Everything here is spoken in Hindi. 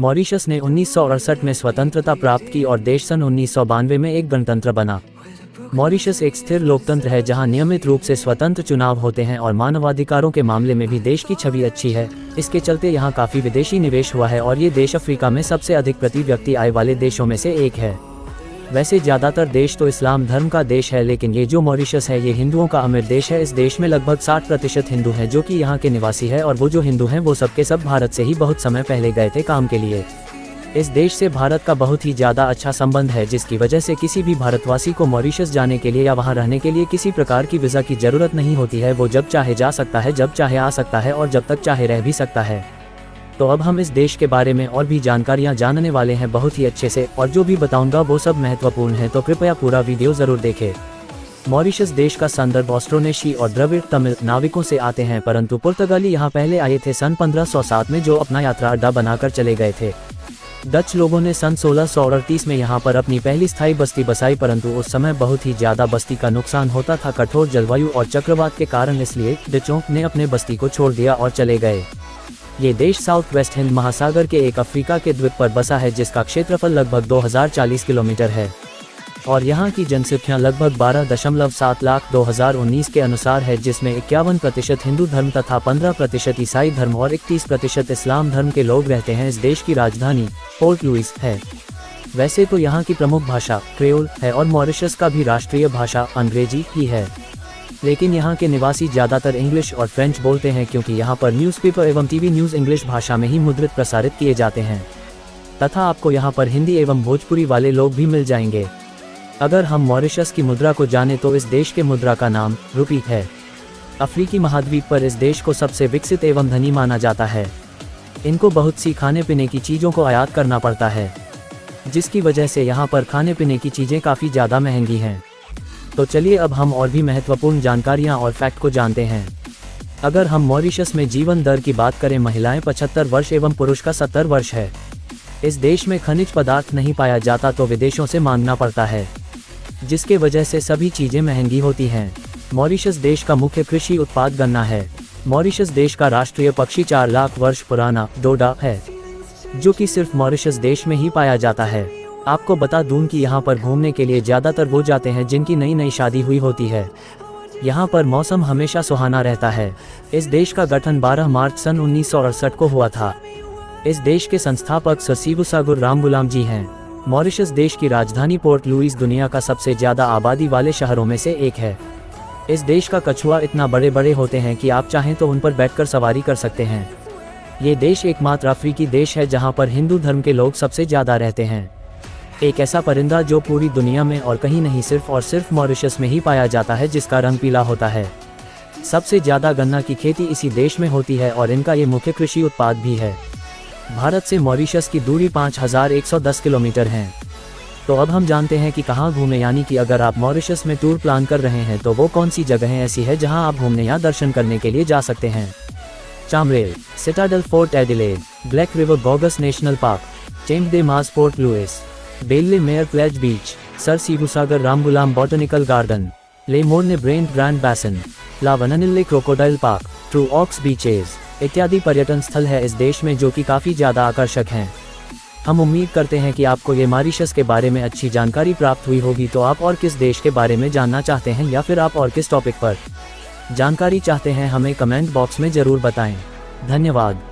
मॉरिशस ने 1968 में स्वतंत्रता प्राप्त की और देश सन 1992 में एक गणतंत्र बना। मॉरिशस एक स्थिर लोकतंत्र है जहां नियमित रूप से स्वतंत्र चुनाव होते हैं और मानवाधिकारों के मामले में भी देश की छवि अच्छी है। इसके चलते यहां काफ़ी विदेशी निवेश हुआ है और ये देश अफ्रीका में सबसे अधिक प्रति व्यक्ति आय वाले देशों में से एक है। वैसे ज़्यादातर देश तो इस्लाम धर्म का देश है, लेकिन ये जो मॉरिशस है ये हिंदुओं का अमीर देश है। इस देश में लगभग 60% हिंदू हैं जो कि यहाँ के निवासी है, और वो जो हिंदू हैं वो सबके सब भारत से ही बहुत समय पहले गए थे काम के लिए। इस देश से भारत का बहुत ही ज़्यादा अच्छा संबंध है, जिसकी वजह से किसी भी भारतवासी को मॉरिशस जाने के लिए या वहाँ रहने के लिए किसी प्रकार की वीज़ा की ज़रूरत नहीं होती है। वो जब चाहे जा सकता है, जब चाहे आ सकता है और जब तक चाहे रह भी सकता है। तो अब हम इस देश के बारे में और भी जानकारियाँ जानने वाले हैं बहुत ही अच्छे से, और जो भी बताऊँगा वो सब महत्वपूर्ण है, तो कृपया पूरा वीडियो ज़रूर देखें। मॉरिशस देश का संदर्भ ऑस्ट्रोनेशी और द्रविड़ तमिल नाविकों से आते हैं, परंतु पुर्तगाली यहाँ पहले आए थे सन 1507 में, जो अपना यात्रा अड्डा बनाकर चले गए थे। डच लोगों ने सन 1638 में यहाँ पर अपनी पहली स्थायी बस्ती बसाई, परंतु उस समय बहुत ही ज़्यादा बस्ती का नुकसान होता था कठोर जलवायु और चक्रवात के कारण, इसलिए डचों ने अपने बस्ती को छोड़ दिया और चले गए। ये देश साउथ वेस्ट हिंद महासागर के एक अफ्रीका के द्वीप पर बसा है, जिसका क्षेत्रफल लगभग 2040 किलोमीटर है और यहाँ की जनसंख्या लगभग 12.7 लाख 2019 के अनुसार है, जिसमें 51% हिंदू धर्म तथा 15% ईसाई धर्म और 31% इस्लाम धर्म के लोग रहते हैं। इस देश की राजधानी पोर्ट लुइस है। वैसे तो यहाँ की प्रमुख भाषा क्रेओल है और मॉरिशस का भी राष्ट्रीय भाषा अंग्रेजी ही है, लेकिन यहाँ के निवासी ज़्यादातर इंग्लिश और फ्रेंच बोलते हैं, क्योंकि यहाँ पर न्यूज़पेपर एवं टीवी न्यूज़ इंग्लिश भाषा में ही मुद्रित प्रसारित किए जाते हैं तथा आपको यहाँ पर हिंदी एवं भोजपुरी वाले लोग भी मिल जाएंगे। अगर हम मॉरिशस की मुद्रा को जाने तो इस देश के मुद्रा का नाम रुपी है। अफ्रीकी महाद्वीप पर इस देश को सबसे विकसित एवं धनी माना जाता है। इनको बहुत सी खाने पीने की चीज़ों को आयात करना पड़ता है, जिसकी वजह से यहाँ पर खाने पीने की चीज़ें काफ़ी ज़्यादा महंगी हैं। तो चलिए अब हम और भी महत्वपूर्ण जानकारियाँ और फैक्ट को जानते हैं। अगर हम मॉरिशस में जीवन दर की बात करें, महिलाएं 75 वर्ष एवं पुरुष का 70 वर्ष है। इस देश में खनिज पदार्थ नहीं पाया जाता तो विदेशों से मांगना पड़ता है, जिसके वजह से सभी चीज़ें महंगी होती हैं। मॉरिशस देश का मुख्य कृषि उत्पाद गन्ना है। मॉरिशस देश का राष्ट्रीय पक्षी 4 लाख वर्ष पुराना डोडा है, जो कि सिर्फ मॉरिशस देश में ही पाया जाता है। आपको बता दूं कि यहाँ पर घूमने के लिए ज़्यादातर वो जाते हैं जिनकी नई नई शादी हुई होती है। यहाँ पर मौसम हमेशा सुहाना रहता है। इस देश का गठन 12 मार्च सन 1968 को हुआ था। इस देश के संस्थापक सर सिबुसागुर रामगुलाम जी हैं। मॉरिशस देश की राजधानी पोर्ट लुइस दुनिया का सबसे ज़्यादा आबादी वाले शहरों में से एक है। इस देश का कछुआ इतना बड़े बड़े होते हैं कि आप चाहें तो उन पर बैठकर सवारी कर सकते हैं। ये देश एकमात्र अफ्रीकी देश है जहाँ पर हिंदू धर्म के लोग सबसे ज़्यादा रहते हैं। एक ऐसा परिंदा जो पूरी दुनिया में और कहीं नहीं सिर्फ और सिर्फ मॉरिशस में ही पाया जाता है, जिसका रंग पीला होता है। सबसे ज़्यादा गन्ना की खेती इसी देश में होती है और इनका ये मुख्य कृषि उत्पाद भी है। भारत से मॉरिशस की दूरी 5110 किलोमीटर है। तो अब हम जानते हैं कि कहाँ घूमें, यानी कि अगर आप मॉरिशस में टूर प्लान कर रहे हैं तो वो कौन सी जगहें ऐसी है जहाँ आप घूमने या दर्शन करने के लिए जा सकते हैं। Chamarel, Citadel Fort Adelaide, Black River Gorges National Park, Champ de Mars Port Louis, Belle Mare Plage beach, Sir Seewoosagur Ramgoolam Botanical Garden, Le Morne Brabant Grand Bassin, La Vanille Crocodile Park, Trou aux Biches इत्यादि पर्यटन स्थल है इस देश में, जो कि काफ़ी ज़्यादा आकर्षक हैं। हम उम्मीद करते हैं कि आपको ये मॉरिशस के बारे में अच्छी जानकारी प्राप्त हुई होगी। तो आप और किस देश के बारे में जानना चाहते हैं या फिर आप और किस टॉपिक पर जानकारी चाहते हैं, हमें कमेंट बॉक्स में ज़रूर बताएं। धन्यवाद।